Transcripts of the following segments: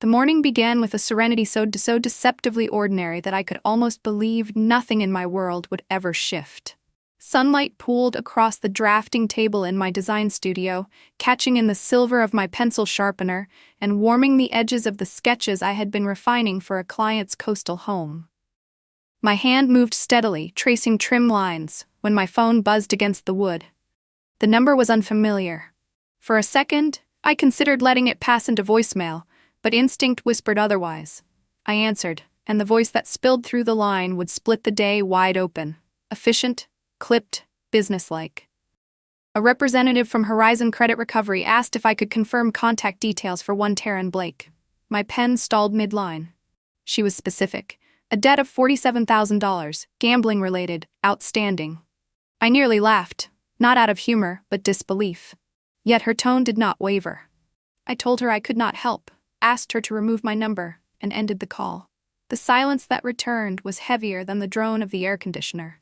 The morning began with a serenity so deceptively ordinary that I could almost believe nothing in my world would ever shift. Sunlight pooled across the drafting table in my design studio, catching in the silver of my pencil sharpener and warming the edges of the sketches I had been refining for a client's coastal home. My hand moved steadily, tracing trim lines, when my phone buzzed against the wood. The number was unfamiliar. For a second, I considered letting it pass into voicemail, but instinct whispered otherwise. I answered, and the voice that spilled through the line would split the day wide open. Efficient, clipped, businesslike. A representative from Horizon Credit Recovery asked if I could confirm contact details for one Taran Blake. My pen stalled mid-line. She was specific. A debt of $47,000, gambling-related, outstanding. I nearly laughed, not out of humor, but disbelief. Yet her tone did not waver. I told her I could not help, asked her to remove my number, and ended the call. The silence that returned was heavier than the drone of the air conditioner.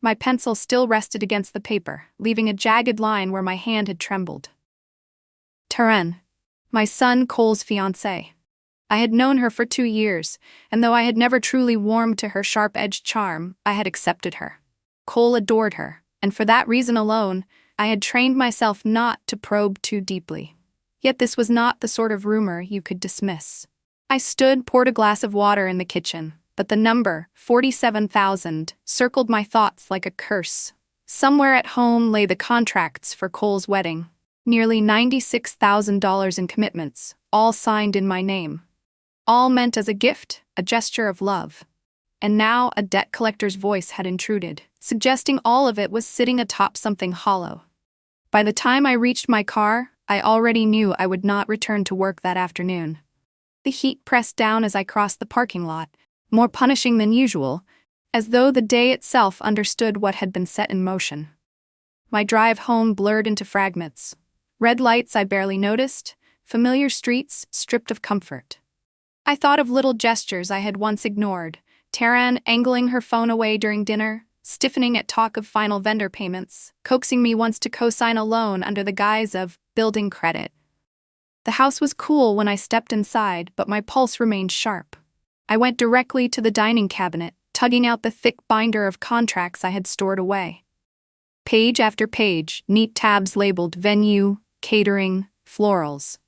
My pencil still rested against the paper, leaving a jagged line where my hand had trembled. Taran, my son Cole's fiancée. I had known her for 2 years, and though I had never truly warmed to her sharp-edged charm, I had accepted her. Cole adored her, and for that reason alone, I had trained myself not to probe too deeply. Yet this was not the sort of rumor you could dismiss. I poured a glass of water in the kitchen, but the number, 47,000, circled my thoughts like a curse. Somewhere at home lay the contracts for Cole's wedding. Nearly $96,000 in commitments, all signed in my name. All meant as a gift, a gesture of love. And now a debt collector's voice had intruded, suggesting all of it was sitting atop something hollow. By the time I reached my car, I already knew I would not return to work that afternoon. The heat pressed down as I crossed the parking lot, more punishing than usual, as though the day itself understood what had been set in motion. My drive home blurred into fragments. Red lights I barely noticed, familiar streets stripped of comfort. I thought of little gestures I had once ignored, Taran angling her phone away during dinner, stiffening at talk of final vendor payments, coaxing me once to co-sign a loan under the guise of building credit. The house was cool when I stepped inside, but my pulse remained sharp. I went directly to the dining cabinet, tugging out the thick binder of contracts I had stored away. Page after page, neat tabs labeled venue, catering, florals.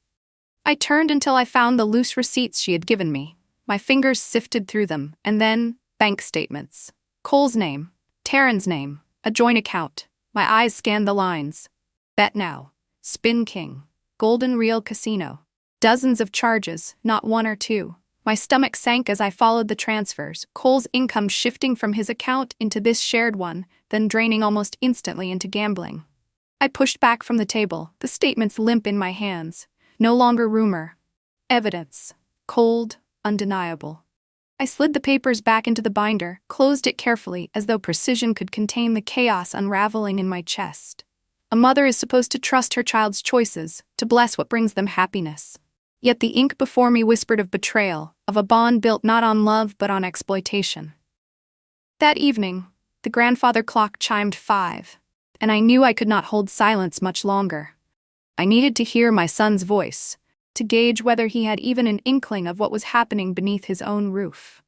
I turned until I found the loose receipts she had given me. My fingers sifted through them, and then, bank statements. Cole's name, Taran's name, a joint account. My eyes scanned the lines. Bet Now, Spin King, Golden Reel Casino. Dozens of charges, not one or two. My stomach sank as I followed the transfers, Cole's income shifting from his account into this shared one, then draining almost instantly into gambling. I pushed back from the table, the statements limp in my hands. No longer rumor. Evidence. Cold, undeniable. I slid the papers back into the binder, closed it carefully as though precision could contain the chaos unraveling in my chest. A mother is supposed to trust her child's choices, to bless what brings them happiness. Yet the ink before me whispered of betrayal, of a bond built not on love but on exploitation. That evening, the grandfather clock chimed 5, and I knew I could not hold silence much longer. I needed to hear my son's voice, to gauge whether he had even an inkling of what was happening beneath his own roof.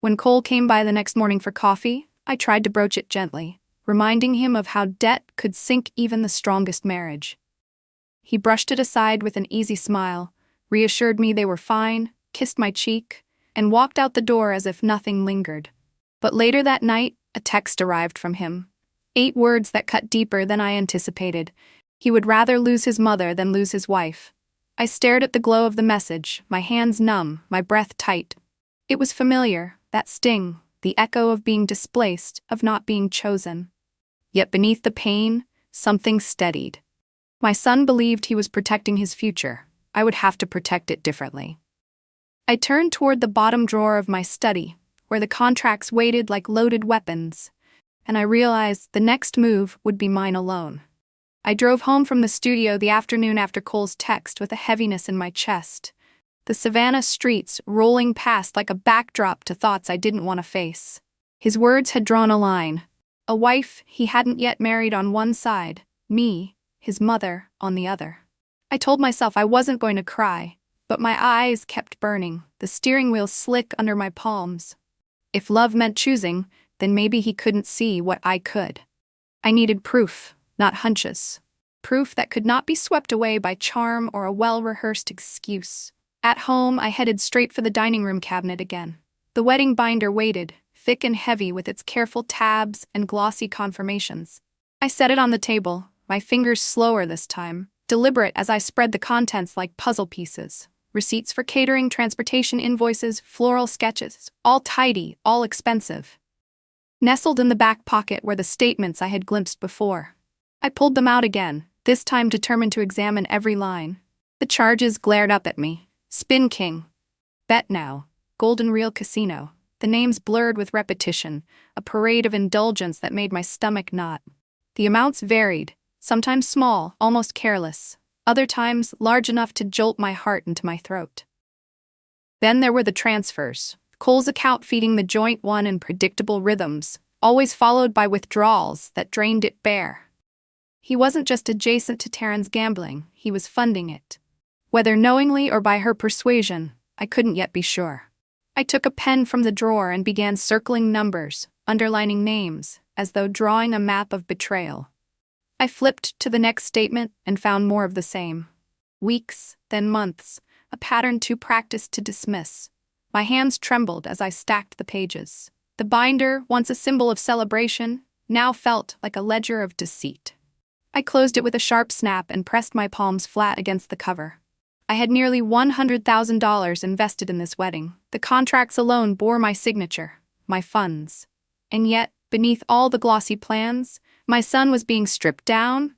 When Cole came by the next morning for coffee, I tried to broach it gently, reminding him of how debt could sink even the strongest marriage. He brushed it aside with an easy smile, reassured me they were fine, kissed my cheek, and walked out the door as if nothing lingered. But later that night, a text arrived from him. 8 words that cut deeper than I anticipated. He would rather lose his mother than lose his wife. I stared at the glow of the message, my hands numb, my breath tight. It was familiar, that sting, the echo of being displaced, of not being chosen. Yet beneath the pain, something steadied. My son believed he was protecting his future. I would have to protect it differently. I turned toward the bottom drawer of my study, where the contracts waited like loaded weapons, and I realized the next move would be mine alone. I drove home from the studio the afternoon after Cole's text with a heaviness in my chest, the Savannah streets rolling past like a backdrop to thoughts I didn't want to face. His words had drawn a line. A wife he hadn't yet married on one side, me, his mother, on the other. I told myself I wasn't going to cry, But my eyes kept burning, the steering wheel slick under my palms. If love meant choosing, then maybe he couldn't see what I could. I needed proof, not hunches. Proof that could not be swept away by charm or a well-rehearsed excuse. At home, I headed straight for the dining room cabinet again. The wedding binder waited, thick and heavy with its careful tabs and glossy confirmations. I set it on the table, my fingers slower this time, deliberate as I spread the contents like puzzle pieces. Receipts for catering, transportation invoices, floral sketches, all tidy, all expensive. Nestled in the back pocket were the statements I had glimpsed before. I pulled them out again, this time determined to examine every line. The charges glared up at me. Spin King. Bet Now. Golden Reel Casino. The names blurred with repetition, a parade of indulgence that made my stomach knot. The amounts varied, sometimes small, almost careless. Other times large enough to jolt my heart into my throat. Then there were the transfers, Cole's account feeding the joint one in predictable rhythms, always followed by withdrawals that drained it bare. He wasn't just adjacent to Taran's gambling, he was funding it. Whether knowingly or by her persuasion, I couldn't yet be sure. I took a pen from the drawer and began circling numbers, underlining names, as though drawing a map of betrayal. I flipped to the next statement and found more of the same. Weeks, then months, a pattern too practiced to dismiss. My hands trembled as I stacked the pages. The binder, once a symbol of celebration, now felt like a ledger of deceit. I closed it with a sharp snap and pressed my palms flat against the cover. I had nearly $100,000 invested in this wedding. The contracts alone bore my signature, my funds. And yet, beneath all the glossy plans, my son was being stripped down,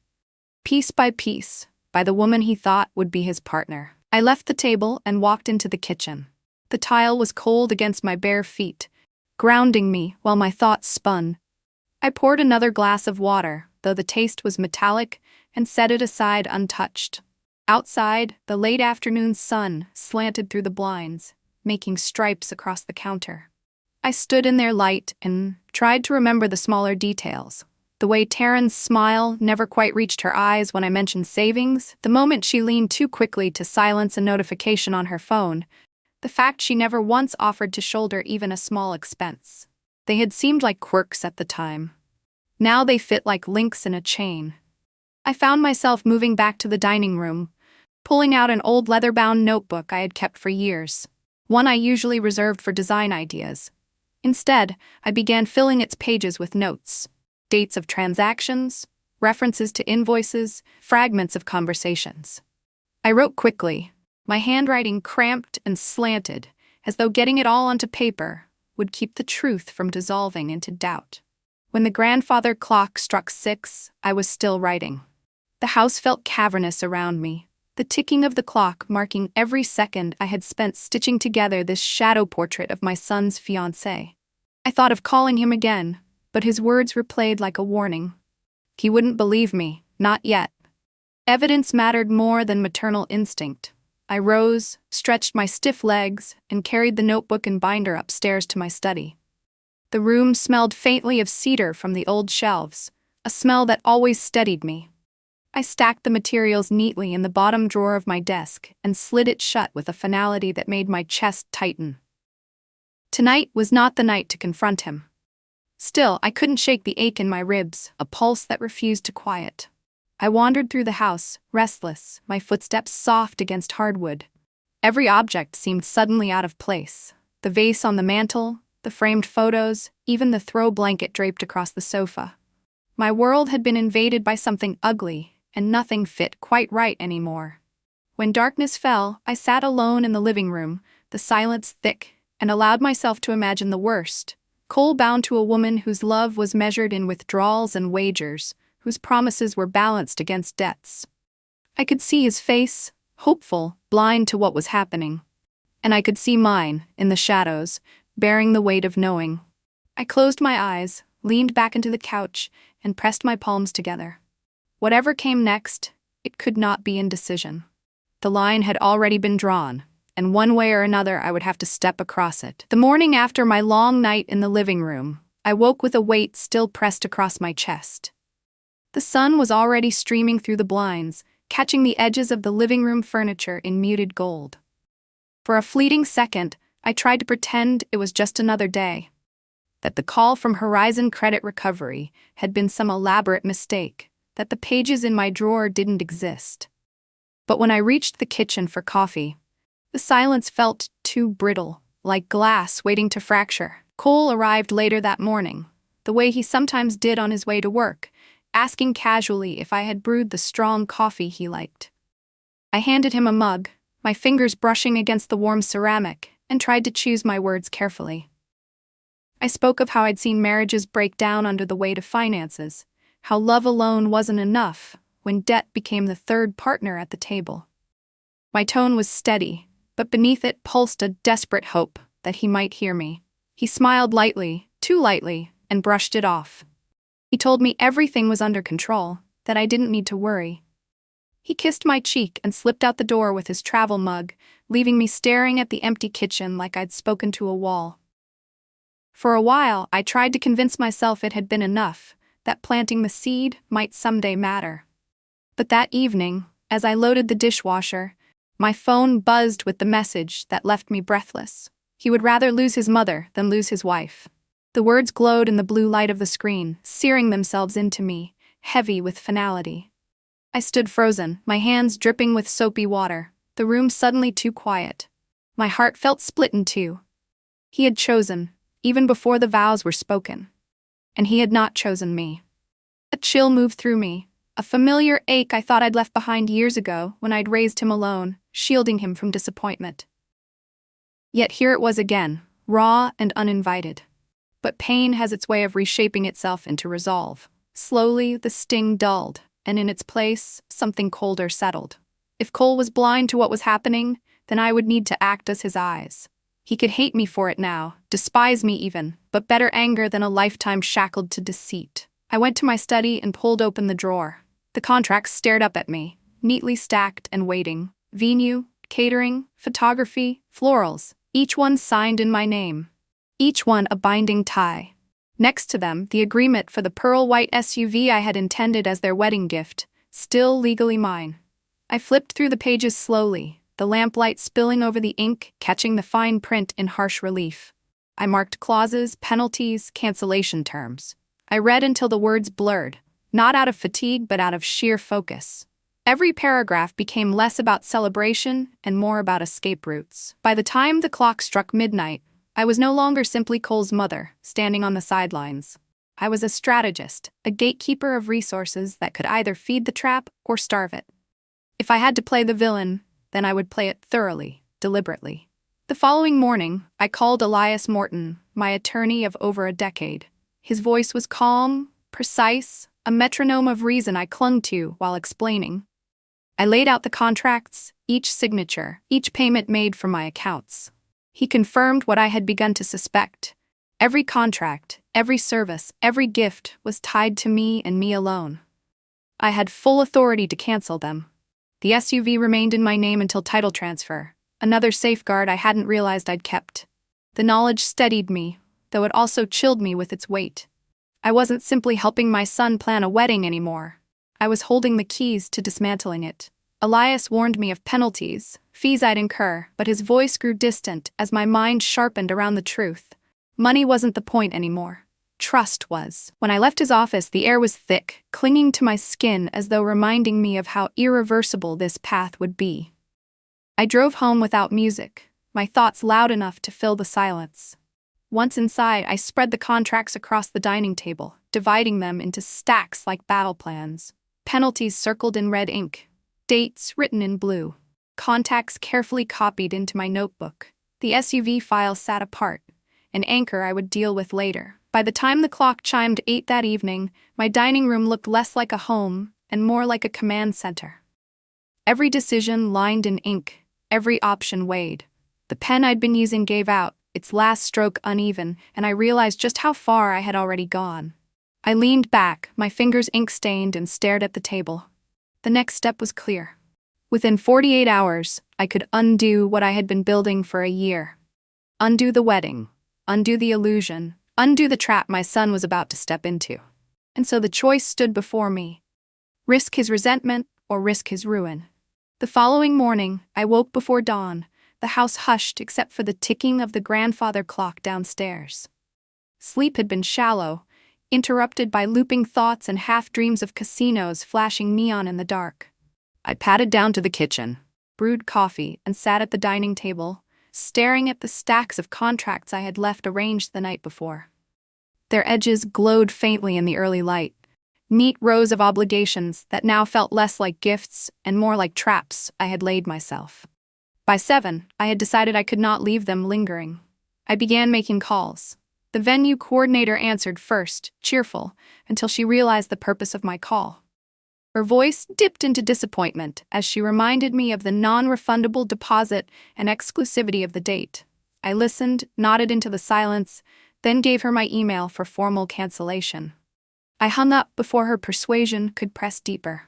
piece by piece, by the woman he thought would be his partner. I left the table and walked into the kitchen. The tile was cold against my bare feet, grounding me while my thoughts spun. I poured another glass of water, though the taste was metallic, and set it aside untouched. Outside, the late afternoon sun slanted through the blinds, making stripes across the counter. I stood in their light and tried to remember the smaller details. The way Taran's smile never quite reached her eyes when I mentioned savings, the moment she leaned too quickly to silence a notification on her phone, the fact she never once offered to shoulder even a small expense. They had seemed like quirks at the time. Now they fit like links in a chain. I found myself moving back to the dining room, pulling out an old leather-bound notebook I had kept for years, one I usually reserved for design ideas. Instead, I began filling its pages with notes. Dates of transactions, references to invoices, fragments of conversations. I wrote quickly, my handwriting cramped and slanted, as though getting it all onto paper would keep the truth from dissolving into doubt. When the grandfather clock struck 6, I was still writing. The house felt cavernous around me, the ticking of the clock marking every second I had spent stitching together this shadow portrait of my son's fiancée. I thought of calling him again, but his words replayed like a warning. He wouldn't believe me, not yet. Evidence mattered more than maternal instinct. I rose, stretched my stiff legs, and carried the notebook and binder upstairs to my study. The room smelled faintly of cedar from the old shelves, a smell that always steadied me. I stacked the materials neatly in the bottom drawer of my desk and slid it shut with a finality that made my chest tighten. Tonight was not the night to confront him. Still, I couldn't shake the ache in my ribs, a pulse that refused to quiet. I wandered through the house, restless, my footsteps soft against hardwood. Every object seemed suddenly out of place. The vase on the mantel, the framed photos, even the throw blanket draped across the sofa. My world had been invaded by something ugly, and nothing fit quite right anymore. When darkness fell, I sat alone in the living room, the silence thick, and allowed myself to imagine the worst. Cole bound to a woman whose love was measured in withdrawals and wagers, whose promises were balanced against debts. I could see his face, hopeful, blind to what was happening. And I could see mine, in the shadows, bearing the weight of knowing. I closed my eyes, leaned back into the couch, and pressed my palms together. Whatever came next, it could not be indecision. The line had already been drawn, and one way or another I would have to step across it. The morning after my long night in the living room, I woke with a weight still pressed across my chest. The sun was already streaming through the blinds, catching the edges of the living room furniture in muted gold. For a fleeting second, I tried to pretend it was just another day, that the call from Horizon Credit Recovery had been some elaborate mistake, that the pages in my drawer didn't exist. But when I reached the kitchen for coffee, the silence felt too brittle, like glass waiting to fracture. Cole arrived later that morning, the way he sometimes did on his way to work, asking casually if I had brewed the strong coffee he liked. I handed him a mug, my fingers brushing against the warm ceramic, and tried to choose my words carefully. I spoke of how I'd seen marriages break down under the weight of finances, how love alone wasn't enough when debt became the third partner at the table. My tone was steady, but beneath it pulsed a desperate hope that he might hear me. He smiled lightly, too lightly, and brushed it off. He told me everything was under control, that I didn't need to worry. He kissed my cheek and slipped out the door with his travel mug, leaving me staring at the empty kitchen like I'd spoken to a wall. For a while, I tried to convince myself it had been enough, that planting the seed might someday matter. But that evening, as I loaded the dishwasher, my phone buzzed with the message that left me breathless. He would rather lose his mother than lose his wife. The words glowed in the blue light of the screen, searing themselves into me, heavy with finality. I stood frozen, my hands dripping with soapy water, the room suddenly too quiet. My heart felt split in two. He had chosen, even before the vows were spoken. And he had not chosen me. A chill moved through me, a familiar ache I thought I'd left behind years ago when I'd raised him alone, shielding him from disappointment. Yet here it was again, raw and uninvited. But pain has its way of reshaping itself into resolve. Slowly, the sting dulled, and in its place, something colder settled. If Cole was blind to what was happening, then I would need to act as his eyes. He could hate me for it now, despise me even, but better anger than a lifetime shackled to deceit. I went to my study and pulled open the drawer. The contracts stared up at me, neatly stacked and waiting. Venue, catering, photography, florals, each one signed in my name. Each one a binding tie. Next to them, the agreement for the pearl-white SUV I had intended as their wedding gift, still legally mine. I flipped through the pages slowly, the lamplight spilling over the ink, catching the fine print in harsh relief. I marked clauses, penalties, cancellation terms. I read until the words blurred, not out of fatigue but out of sheer focus. Every paragraph became less about celebration and more about escape routes. By the time the clock struck midnight, I was no longer simply Cole's mother, standing on the sidelines. I was a strategist, a gatekeeper of resources that could either feed the trap or starve it. If I had to play the villain, then I would play it thoroughly, deliberately. The following morning, I called Elias Morton, my attorney of over a decade. His voice was calm, precise, a metronome of reason I clung to while explaining. I laid out the contracts, each signature, each payment made from my accounts. He confirmed what I had begun to suspect. Every contract, every service, every gift was tied to me and me alone. I had full authority to cancel them. The SUV remained in my name until title transfer, another safeguard I hadn't realized I'd kept. The knowledge steadied me, though it also chilled me with its weight. I wasn't simply helping my son plan a wedding anymore. I was holding the keys to dismantling it. Elias warned me of penalties, fees I'd incur, but his voice grew distant as my mind sharpened around the truth. Money wasn't the point anymore. Trust was. When I left his office, the air was thick, clinging to my skin as though reminding me of how irreversible this path would be. I drove home without music, my thoughts loud enough to fill the silence. Once inside, I spread the contracts across the dining table, dividing them into stacks like battle plans. Penalties circled in red ink, dates written in blue, contacts carefully copied into my notebook. The SUV file sat apart, an anchor I would deal with later. By the time the clock chimed 8 that evening, my dining room looked less like a home and more like a command center. Every decision lined in ink, every option weighed. The pen I'd been using gave out, its last stroke uneven, and I realized just how far I had already gone. I leaned back, my fingers ink-stained, and stared at the table. The next step was clear. Within 48 hours, I could undo what I had been building for a year. Undo the wedding, undo the illusion, undo the trap my son was about to step into. And so the choice stood before me. Risk his resentment or risk his ruin. The following morning, I woke before dawn, the house hushed except for the ticking of the grandfather clock downstairs. Sleep had been shallow, interrupted by looping thoughts and half-dreams of casinos flashing neon in the dark. I padded down to the kitchen, brewed coffee, and sat at the dining table, staring at the stacks of contracts I had left arranged the night before. Their edges glowed faintly in the early light, neat rows of obligations that now felt less like gifts and more like traps I had laid myself. By 7, I had decided I could not leave them lingering. I began making calls. The venue coordinator answered first, cheerful, until she realized the purpose of my call. Her voice dipped into disappointment as she reminded me of the non-refundable deposit and exclusivity of the date. I listened, nodded into the silence, then gave her my email for formal cancellation. I hung up before her persuasion could press deeper.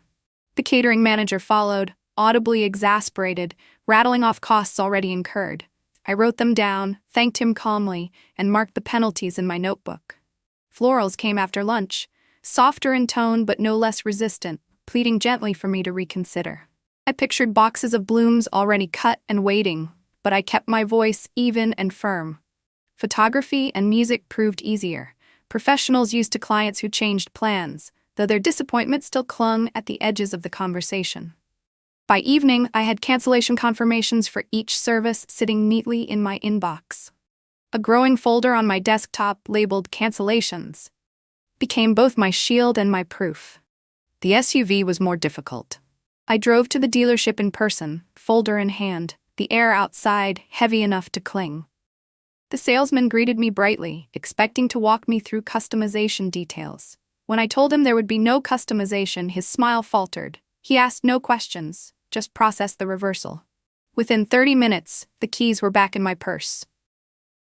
The catering manager followed, audibly exasperated, rattling off costs already incurred. I wrote them down, thanked him calmly, and marked the penalties in my notebook. Florals came after lunch, softer in tone but no less resistant, pleading gently for me to reconsider. I pictured boxes of blooms already cut and waiting, but I kept my voice even and firm. Photography and music proved easier. Professionals used to clients who changed plans, though their disappointment still clung at the edges of the conversation. By evening, I had cancellation confirmations for each service sitting neatly in my inbox. A growing folder on my desktop labeled cancellations became both my shield and my proof. The SUV was more difficult. I drove to the dealership in person, folder in hand, the air outside heavy enough to cling. The salesman greeted me brightly, expecting to walk me through customization details. When I told him there would be no customization, his smile faltered. He asked no questions, just processed the reversal. Within 30 minutes, the keys were back in my purse.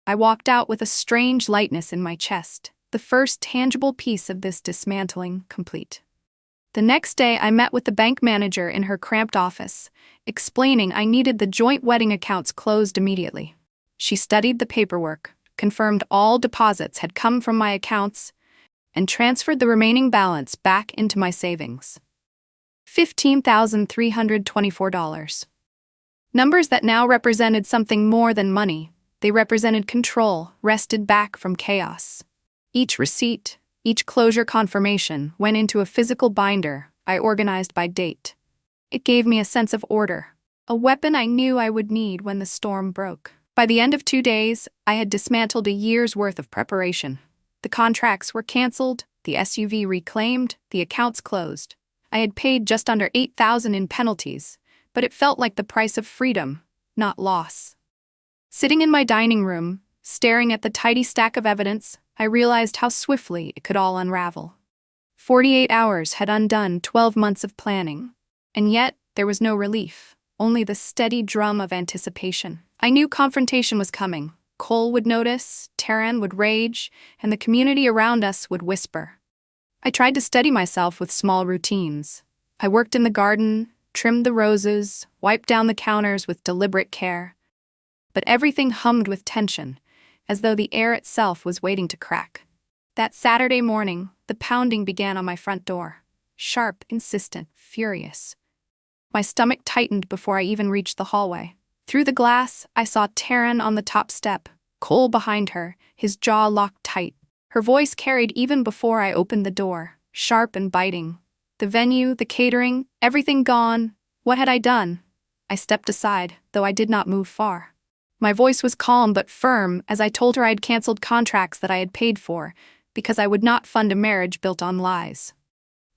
I walked out with a strange lightness in my chest, the first tangible piece of this dismantling complete. The next day, I met with the bank manager in her cramped office, explaining I needed the joint wedding accounts closed immediately. She studied the paperwork, confirmed all deposits had come from my accounts, and transferred the remaining balance back into my savings. $15,324. Numbers that now represented something more than money. They represented control, wrested back from chaos. Each receipt, each closure confirmation went into a physical binder I organized by date. It gave me a sense of order, a weapon I knew I would need when the storm broke. By the end of 2 days, I had dismantled a year's worth of preparation. The contracts were canceled, the SUV reclaimed, the accounts closed. I had paid just under $8,000 in penalties, but it felt like the price of freedom, not loss. Sitting in my dining room, staring at the tidy stack of evidence, I realized how swiftly it could all unravel. 48 hours had undone 12 months of planning, and yet there was no relief, only the steady drum of anticipation. I knew confrontation was coming. Cole would notice, Taran would rage, and the community around us would whisper. I tried to steady myself with small routines. I worked in the garden, trimmed the roses, wiped down the counters with deliberate care. But everything hummed with tension, as though the air itself was waiting to crack. That Saturday morning, the pounding began on my front door. Sharp, insistent, furious. My stomach tightened before I even reached the hallway. Through the glass, I saw Taran on the top step, Cole behind her, his jaw locked tight. Her voice carried even before I opened the door, sharp and biting. The venue, the catering, everything gone. What had I done? I stepped aside, though I did not move far. My voice was calm but firm as I told her I had canceled contracts that I had paid for, because I would not fund a marriage built on lies.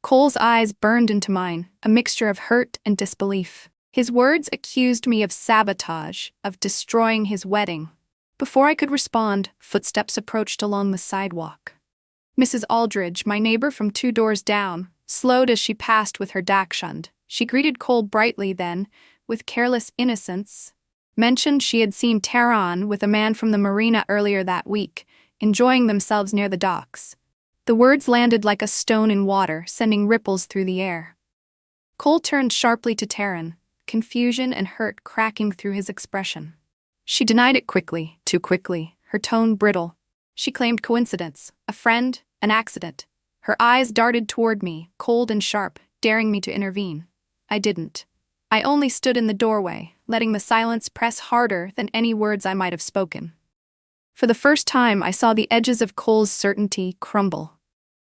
Cole's eyes burned into mine, a mixture of hurt and disbelief. His words accused me of sabotage, of destroying his wedding. Before I could respond, footsteps approached along the sidewalk. Mrs. Aldridge, my neighbor from 2 doors down, slowed as she passed with her dachshund. She greeted Cole brightly then, with careless innocence, mentioned she had seen Taran with a man from the marina earlier that week, enjoying themselves near the docks. The words landed like a stone in water, sending ripples through the air. Cole turned sharply to Taran, confusion and hurt cracking through his expression. She denied it quickly, too quickly, her tone brittle. She claimed coincidence, a friend, an accident. Her eyes darted toward me, cold and sharp, daring me to intervene. I didn't. I only stood in the doorway, letting the silence press harder than any words I might have spoken. For the first time, I saw the edges of Cole's certainty crumble.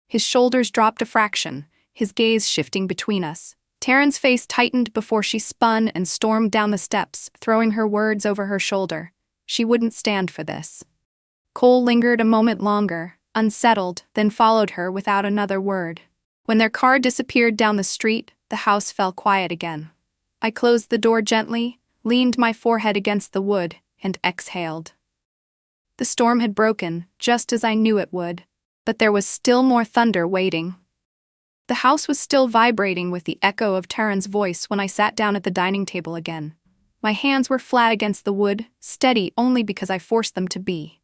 His shoulders dropped a fraction, his gaze shifting between us. Taran's face tightened before she spun and stormed down the steps, throwing her words over her shoulder. She wouldn't stand for this. Cole lingered a moment longer, unsettled, then followed her without another word. When their car disappeared down the street, the house fell quiet again. I closed the door gently, leaned my forehead against the wood, and exhaled. The storm had broken, just as I knew it would, but there was still more thunder waiting. The house was still vibrating with the echo of Taran's voice when I sat down at the dining table again. My hands were flat against the wood, steady only because I forced them to be.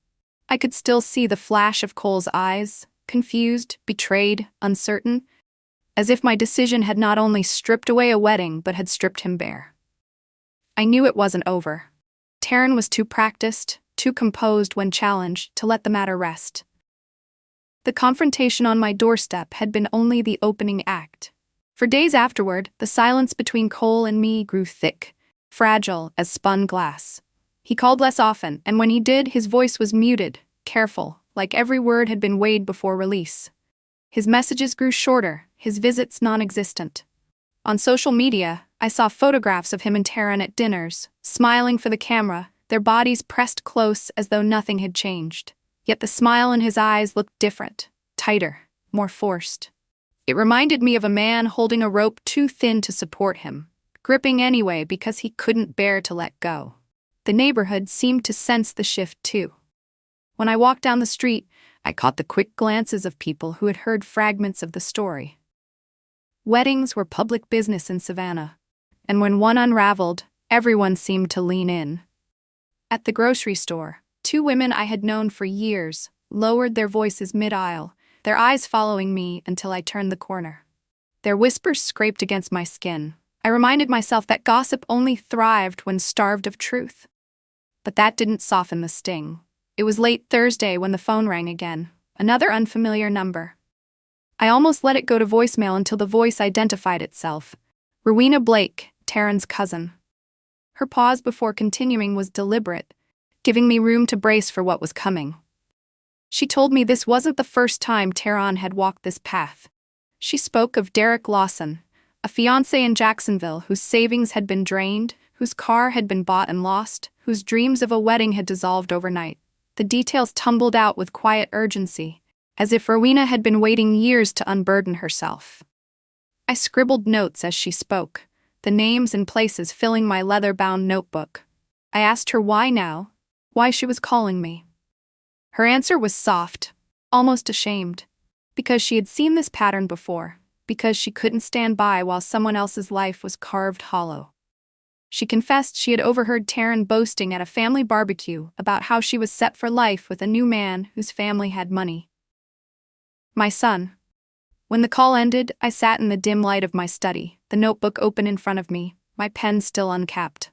I could still see the flash of Cole's eyes, confused, betrayed, uncertain, as if my decision had not only stripped away a wedding but had stripped him bare. I knew it wasn't over. Taran was too practiced, too composed when challenged, to let the matter rest. The confrontation on my doorstep had been only the opening act. For days afterward, the silence between Cole and me grew thick, fragile as spun glass. He called less often, and when he did, his voice was muted, careful, like every word had been weighed before release. His messages grew shorter, his visits non-existent. On social media, I saw photographs of him and Taran at dinners, smiling for the camera, their bodies pressed close as though nothing had changed. Yet the smile in his eyes looked different, tighter, more forced. It reminded me of a man holding a rope too thin to support him, gripping anyway because he couldn't bear to let go. The neighborhood seemed to sense the shift too. When I walked down the street, I caught the quick glances of people who had heard fragments of the story. Weddings were public business in Savannah, and when one unraveled, everyone seemed to lean in. At the grocery store, two women I had known for years lowered their voices mid-aisle, their eyes following me until I turned the corner. Their whispers scraped against my skin. I reminded myself that gossip only thrived when starved of truth. But that didn't soften the sting. It was late Thursday when the phone rang again, another unfamiliar number. I almost let it go to voicemail until the voice identified itself. Taran Blake, Taran's cousin. Her pause before continuing was deliberate, giving me room to brace for what was coming. She told me this wasn't the first time Taran had walked this path. She spoke of Derek Lawson, a fiancé in Jacksonville whose savings had been drained, whose car had been bought and lost, whose dreams of a wedding had dissolved overnight. The details tumbled out with quiet urgency, as if Rowena had been waiting years to unburden herself. I scribbled notes as she spoke, the names and places filling my leather-bound notebook. I asked her why now, why she was calling me. Her answer was soft, almost ashamed, because she had seen this pattern before, because she couldn't stand by while someone else's life was carved hollow. She confessed she had overheard Taran boasting at a family barbecue about how she was set for life with a new man whose family had money. My son. When the call ended, I sat in the dim light of my study, the notebook open in front of me, my pen still uncapped.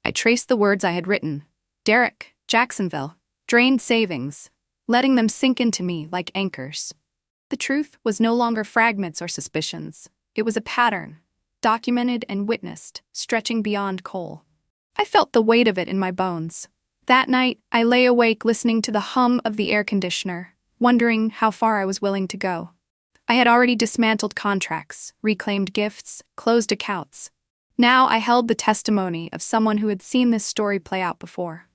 I traced the words I had written. Derek, Jacksonville, drained savings, letting them sink into me like anchors. The truth was no longer fragments or suspicions. It was a pattern, documented and witnessed, stretching beyond Cole. I felt the weight of it in my bones. That night, I lay awake listening to the hum of the air conditioner, wondering how far I was willing to go. I had already dismantled contracts, reclaimed gifts, closed accounts. Now I held the testimony of someone who had seen this story play out before.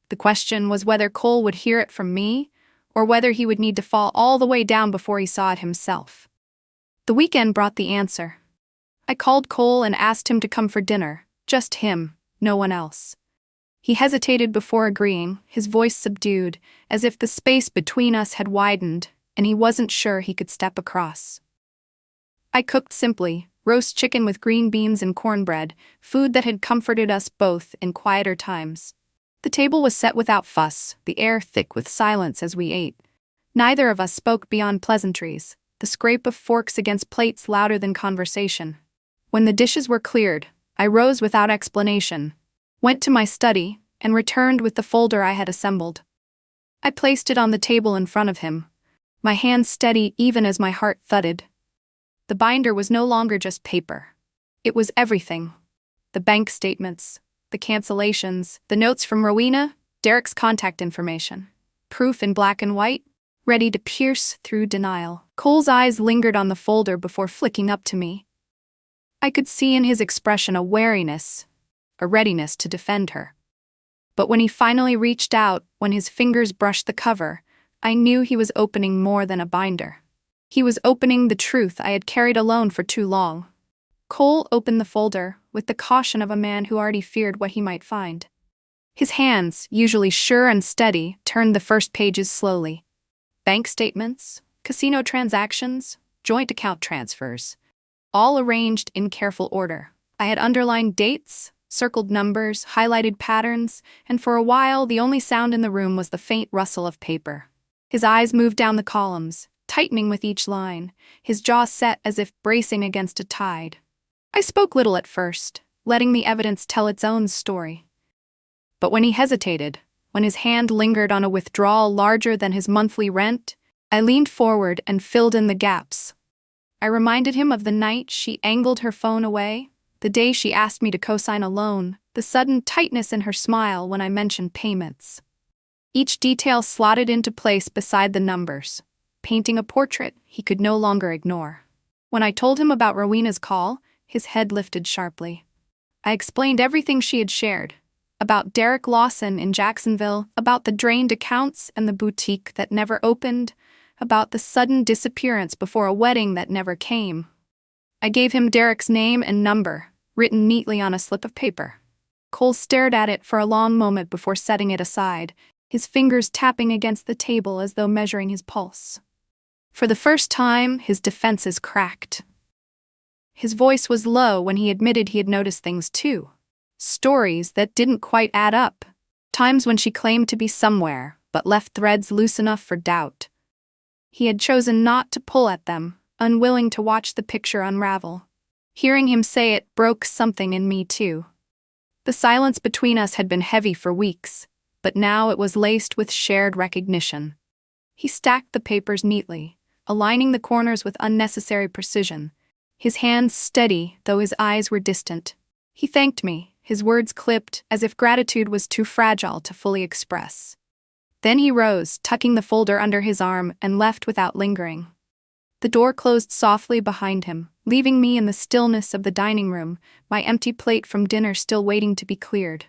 The question was whether Cole would hear it from me, or whether he would need to fall all the way down before he saw it himself. The weekend brought the answer. I called Cole and asked him to come for dinner, just him, no one else. He hesitated before agreeing, his voice subdued, as if the space between us had widened, and he wasn't sure he could step across. I cooked simply, roast chicken with green beans and cornbread, food that had comforted us both in quieter times. The table was set without fuss, the air thick with silence as we ate. Neither of us spoke beyond pleasantries, the scrape of forks against plates louder than conversation. When the dishes were cleared, I rose without explanation, went to my study, and returned with the folder I had assembled. I placed it on the table in front of him, my hands steady even as my heart thudded. The binder was no longer just paper. It was everything. the bank statements, the cancellations, the notes from Rowena, Derek's contact information. Proof in black and white, ready to pierce through denial. Cole's eyes lingered on the folder before flicking up to me. I could see in his expression a wariness, a readiness to defend her. But when he finally reached out, when his fingers brushed the cover, I knew he was opening more than a binder. He was opening the truth I had carried alone for too long. Cole opened the folder with the caution of a man who already feared what he might find. His hands, usually sure and steady, turned the first pages slowly. Bank statements, casino transactions, joint account transfers, all arranged in careful order. I had underlined dates, circled numbers, highlighted patterns, and for a while the only sound in the room was the faint rustle of paper. His eyes moved down the columns, tightening with each line, his jaw set as if bracing against a tide. I spoke little at first, letting the evidence tell its own story. But when he hesitated, when his hand lingered on a withdrawal larger than his monthly rent, I leaned forward and filled in the gaps. I reminded him of the night she angled her phone away, the day she asked me to co-sign a loan, the sudden tightness in her smile when I mentioned payments. Each detail slotted into place beside the numbers, painting a portrait he could no longer ignore. When I told him about Rowena's call, his head lifted sharply. I explained everything she had shared, about Derek Lawson in Jacksonville, about the drained accounts and the boutique that never opened, about the sudden disappearance before a wedding that never came. I gave him Derek's name and number, written neatly on a slip of paper. Cole stared at it for a long moment before setting it aside, his fingers tapping against the table as though measuring his pulse. For the first time, his defenses cracked. His voice was low when he admitted he had noticed things too. Stories that didn't quite add up. Times when she claimed to be somewhere, but left threads loose enough for doubt. He had chosen not to pull at them, unwilling to watch the picture unravel. Hearing him say it broke something in me too. The silence between us had been heavy for weeks, but now it was laced with shared recognition. He stacked the papers neatly, aligning the corners with unnecessary precision, his hands steady though his eyes were distant. He thanked me, his words clipped, as if gratitude was too fragile to fully express. Then he rose, tucking the folder under his arm, and left without lingering. The door closed softly behind him, leaving me in the stillness of the dining room, my empty plate from dinner still waiting to be cleared.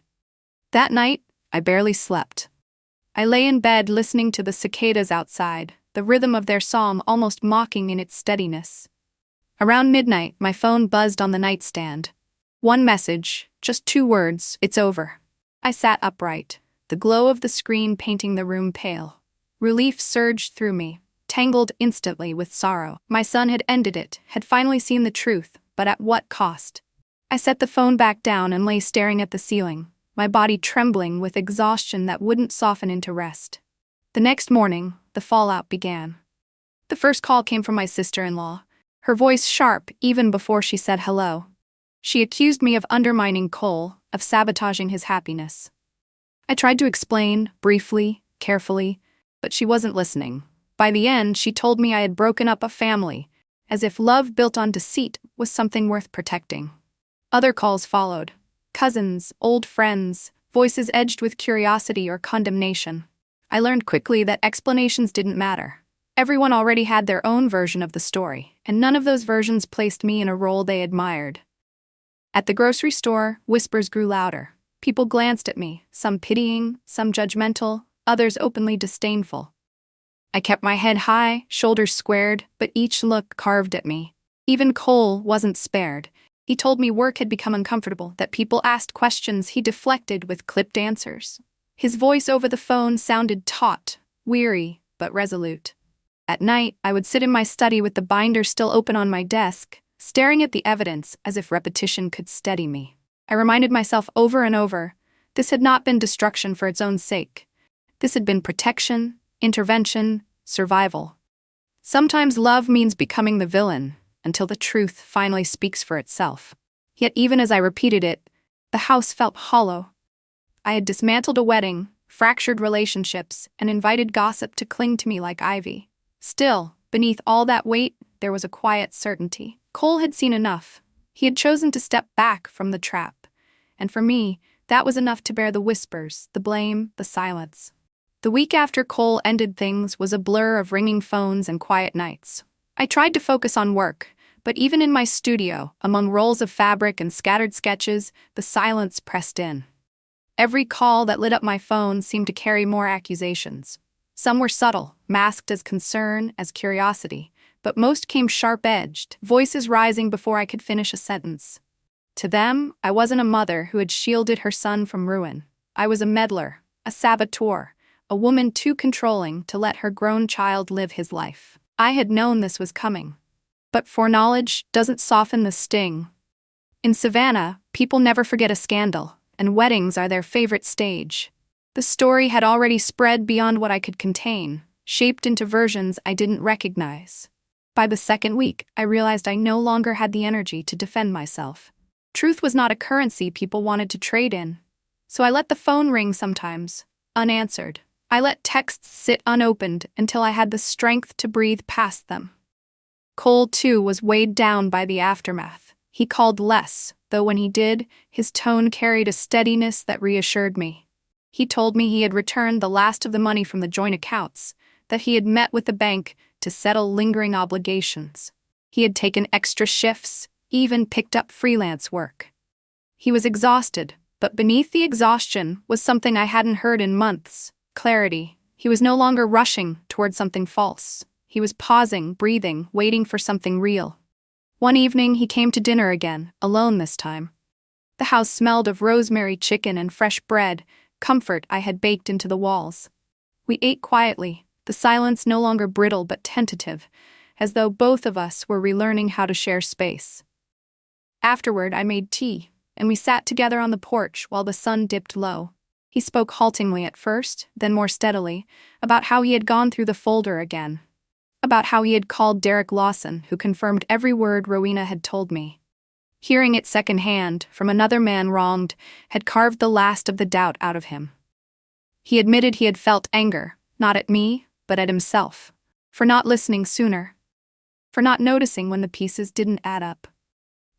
That night, I barely slept. I lay in bed listening to the cicadas outside, the rhythm of their song almost mocking in its steadiness. Around midnight, my phone buzzed on the nightstand. One message, just 2 words, "It's over." I sat upright, the glow of the screen painting the room pale. Relief surged through me, tangled instantly with sorrow. My son had ended it, had finally seen the truth, but at what cost? I set the phone back down and lay staring at the ceiling, my body trembling with exhaustion that wouldn't soften into rest. The next morning, the fallout began. The first call came from my sister-in-law, her voice sharp even before she said hello. She accused me of undermining Cole, of sabotaging his happiness. I tried to explain, briefly, carefully, but she wasn't listening. By the end, she told me I had broken up a family, as if love built on deceit was something worth protecting. Other calls followed. Cousins, old friends, voices edged with curiosity or condemnation. I learned quickly that explanations didn't matter. Everyone already had their own version of the story, and none of those versions placed me in a role they admired. At the grocery store, whispers grew louder. People glanced at me, some pitying, some judgmental, others openly disdainful. I kept my head high, shoulders squared, but each look carved at me. Even Cole wasn't spared. He told me work had become uncomfortable, that people asked questions he deflected with clipped answers. His voice over the phone sounded taut, weary, but resolute. At night, I would sit in my study with the binder still open on my desk, staring at the evidence as if repetition could steady me. I reminded myself over and over, this had not been destruction for its own sake. This had been protection, intervention, survival. Sometimes love means becoming the villain, until the truth finally speaks for itself. Yet even as I repeated it, the house felt hollow. I had dismantled a wedding, fractured relationships, and invited gossip to cling to me like ivy. Still, beneath all that weight, there was a quiet certainty. Cole had seen enough. He had chosen to step back from the trap. and for me, that was enough to bear the whispers, the blame, the silence. The week after Cole ended things was a blur of ringing phones and quiet nights. I tried to focus on work, but even in my studio, among rolls of fabric and scattered sketches, the silence pressed in. Every call that lit up my phone seemed to carry more accusations. Some were subtle, masked as concern, as curiosity, but most came sharp-edged, voices rising before I could finish a sentence. To them, I wasn't a mother who had shielded her son from ruin. I was a meddler, a saboteur, a woman too controlling to let her grown child live his life. I had known this was coming. But foreknowledge doesn't soften the sting. In Savannah, people never forget a scandal, and weddings are their favorite stage. The story had already spread beyond what I could contain, shaped into versions I didn't recognize. By the second week, I realized I no longer had the energy to defend myself. Truth was not a currency people wanted to trade in. So I let the phone ring sometimes, unanswered. I let texts sit unopened until I had the strength to breathe past them. Cole, too, was weighed down by the aftermath. He called less, though when he did, his tone carried a steadiness that reassured me. He told me he had returned the last of the money from the joint accounts, that he had met with the bank to settle lingering obligations. He had taken extra shifts, even picked up freelance work. He was exhausted, but beneath the exhaustion was something I hadn't heard in months: clarity. He was no longer rushing toward something false. He was pausing, breathing, waiting for something real. One evening, he came to dinner again, alone this time. The house smelled of rosemary chicken and fresh bread, comfort I had baked into the walls. We ate quietly, the silence no longer brittle but tentative, as though both of us were relearning how to share space. Afterward, I made tea, and we sat together on the porch while the sun dipped low. He spoke haltingly at first, then more steadily, about how he had gone through the folder again. About how he had called Derek Lawson, who confirmed every word Rowena had told me. Hearing it secondhand, from another man wronged, had carved the last of the doubt out of him. He admitted he had felt anger, not at me, but at himself, for not listening sooner, for not noticing when the pieces didn't add up,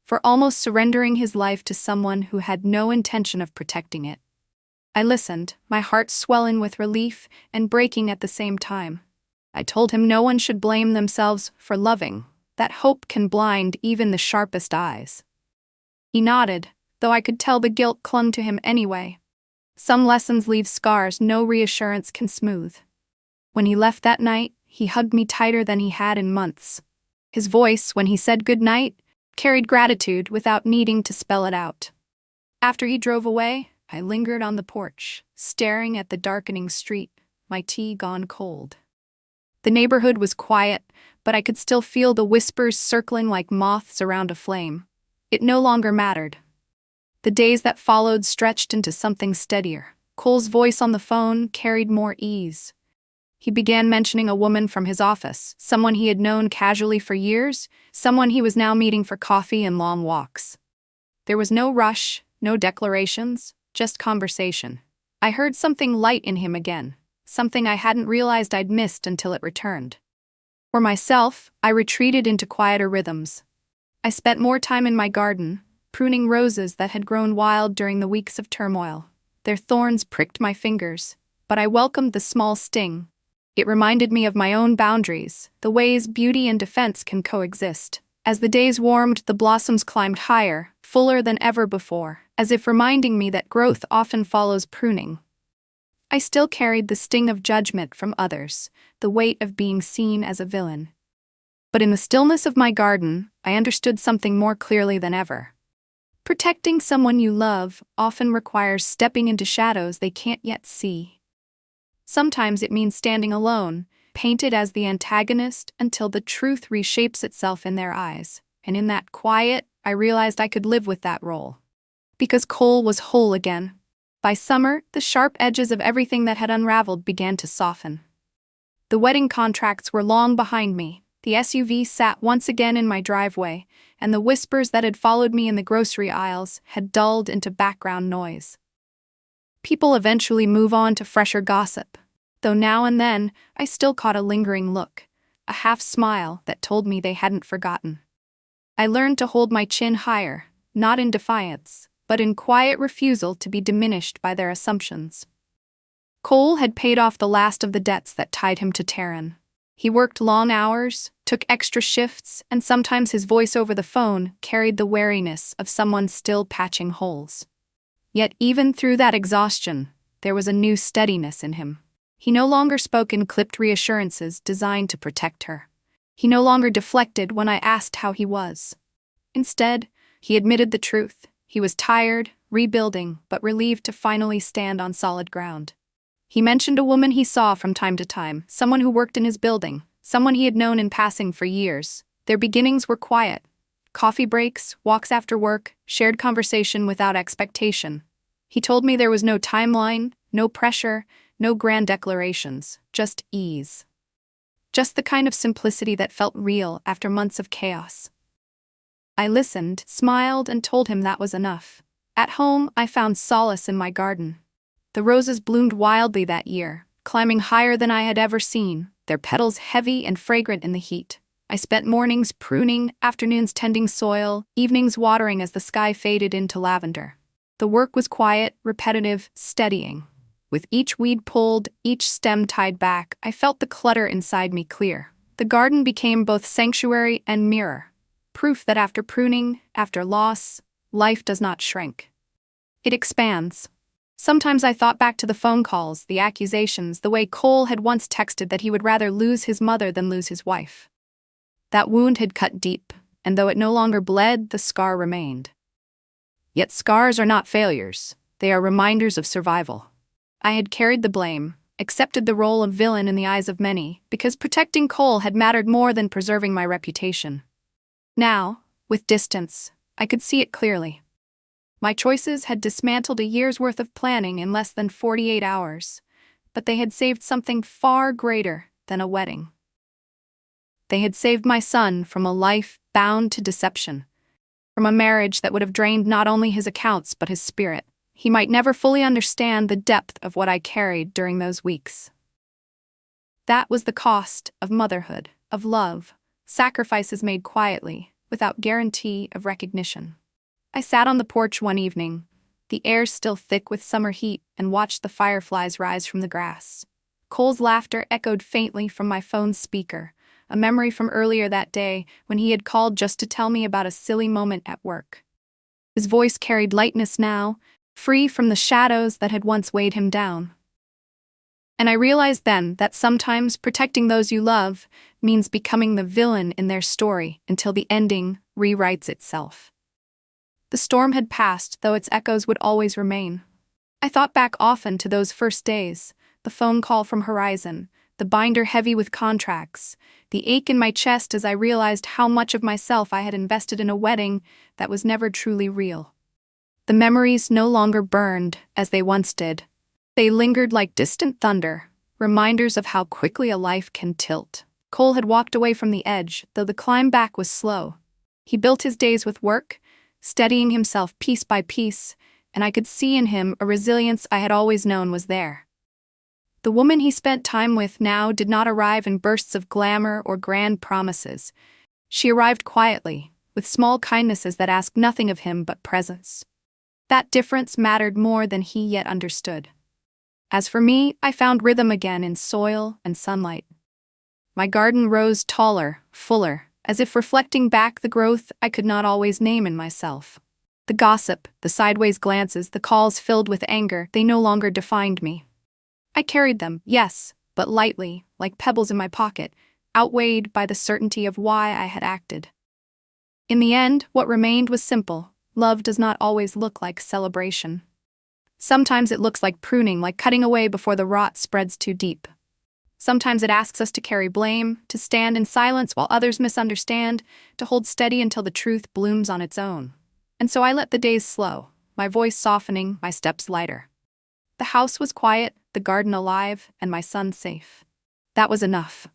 for almost surrendering his life to someone who had no intention of protecting it. I listened, my heart swelling with relief and breaking at the same time. I told him no one should blame themselves for loving, that hope can blind even the sharpest eyes. He nodded, though I could tell the guilt clung to him anyway. Some lessons leave scars no reassurance can smooth. When he left that night, he hugged me tighter than he had in months. His voice, when he said goodnight, carried gratitude without needing to spell it out. After he drove away, I lingered on the porch, staring at the darkening street, my tea gone cold. The neighborhood was quiet, but I could still feel the whispers circling like moths around a flame. It no longer mattered. The days that followed stretched into something steadier. Cole's voice on the phone carried more ease. He began mentioning a woman from his office, someone he had known casually for years, someone he was now meeting for coffee and long walks. There was no rush, no declarations, just conversation. I heard something light in him again, something I hadn't realized I'd missed until it returned. For myself, I retreated into quieter rhythms. I spent more time in my garden, pruning roses that had grown wild during the weeks of turmoil. Their thorns pricked my fingers, but I welcomed the small sting. It reminded me of my own boundaries, the ways beauty and defense can coexist. As the days warmed, the blossoms climbed higher, fuller than ever before, as if reminding me that growth often follows pruning. I still carried the sting of judgment from others, the weight of being seen as a villain. But in the stillness of my garden, I understood something more clearly than ever. Protecting someone you love often requires stepping into shadows they can't yet see. Sometimes it means standing alone, painted as the antagonist until the truth reshapes itself in their eyes. And in that quiet, I realized I could live with that role. Because Cole was whole again. By summer, the sharp edges of everything that had unraveled began to soften. The wedding contracts were long behind me. The SUV sat once again in my driveway, and the whispers that had followed me in the grocery aisles had dulled into background noise. People eventually move on to fresher gossip, though now and then I still caught a lingering look, a half smile that told me they hadn't forgotten. I learned to hold my chin higher, not in defiance, but in quiet refusal to be diminished by their assumptions. Cole had paid off the last of the debts that tied him to Taran. He worked long hours, took extra shifts, and sometimes his voice over the phone carried the wariness of someone still patching holes. Yet even through that exhaustion, there was a new steadiness in him. He no longer spoke in clipped reassurances designed to protect her. He no longer deflected when I asked how he was. Instead, he admitted the truth. He was tired, rebuilding, but relieved to finally stand on solid ground. He mentioned a woman he saw from time to time, someone who worked in his building, someone he had known in passing for years. Their beginnings were quiet. Coffee breaks, walks after work, shared conversation without expectation. He told me there was no timeline, no pressure, no grand declarations, just ease. Just the kind of simplicity that felt real after months of chaos. I listened, smiled, and told him that was enough. At home, I found solace in my garden. The roses bloomed wildly that year, climbing higher than I had ever seen, their petals heavy and fragrant in the heat. I spent mornings pruning, afternoons tending soil, evenings watering as the sky faded into lavender. The work was quiet, repetitive, steadying. With each weed pulled, each stem tied back, I felt the clutter inside me clear. The garden became both sanctuary and mirror, proof that after pruning, after loss, life does not shrink. It expands. Sometimes I thought back to the phone calls, the accusations, the way Cole had once texted that he would rather lose his mother than lose his wife. That wound had cut deep, and though it no longer bled, the scar remained. Yet scars are not failures. They are reminders of survival. I had carried the blame, accepted the role of villain in the eyes of many, because protecting Cole had mattered more than preserving my reputation. Now, with distance, I could see it clearly. My choices had dismantled a year's worth of planning in less than 48 hours, but they had saved something far greater than a wedding. They had saved my son from a life bound to deception, from a marriage that would have drained not only his accounts but his spirit. He might never fully understand the depth of what I carried during those weeks. That was the cost of motherhood, of love, sacrifices made quietly, without guarantee of recognition. I sat on the porch one evening, the air still thick with summer heat, and watched the fireflies rise from the grass. Cole's laughter echoed faintly from my phone's speaker, a memory from earlier that day when he had called just to tell me about a silly moment at work. His voice carried lightness now, free from the shadows that had once weighed him down. And I realized then that sometimes protecting those you love means becoming the villain in their story until the ending rewrites itself. The storm had passed, though its echoes would always remain. I thought back often to those first days, the phone call from Horizon, the binder heavy with contracts, the ache in my chest as I realized how much of myself I had invested in a wedding that was never truly real. The memories no longer burned as they once did. They lingered like distant thunder, reminders of how quickly a life can tilt. Cole had walked away from the edge, though the climb back was slow. He built his days with work, steadying himself piece by piece, and I could see in him a resilience I had always known was there. The woman he spent time with now did not arrive in bursts of glamour or grand promises. She arrived quietly, with small kindnesses that asked nothing of him but presence. That difference mattered more than he yet understood. As for me, I found rhythm again in soil and sunlight. My garden rose taller, fuller, as if reflecting back the growth I could not always name in myself. The gossip, the sideways glances, the calls filled with anger, they no longer defined me. I carried them, yes, but lightly, like pebbles in my pocket, outweighed by the certainty of why I had acted. In the end, what remained was simple. Love does not always look like celebration. Sometimes it looks like pruning, like cutting away before the rot spreads too deep. Sometimes it asks us to carry blame, to stand in silence while others misunderstand, to hold steady until the truth blooms on its own. And so I let the days slow, my voice softening, my steps lighter. The house was quiet, the garden alive, and my son safe. That was enough.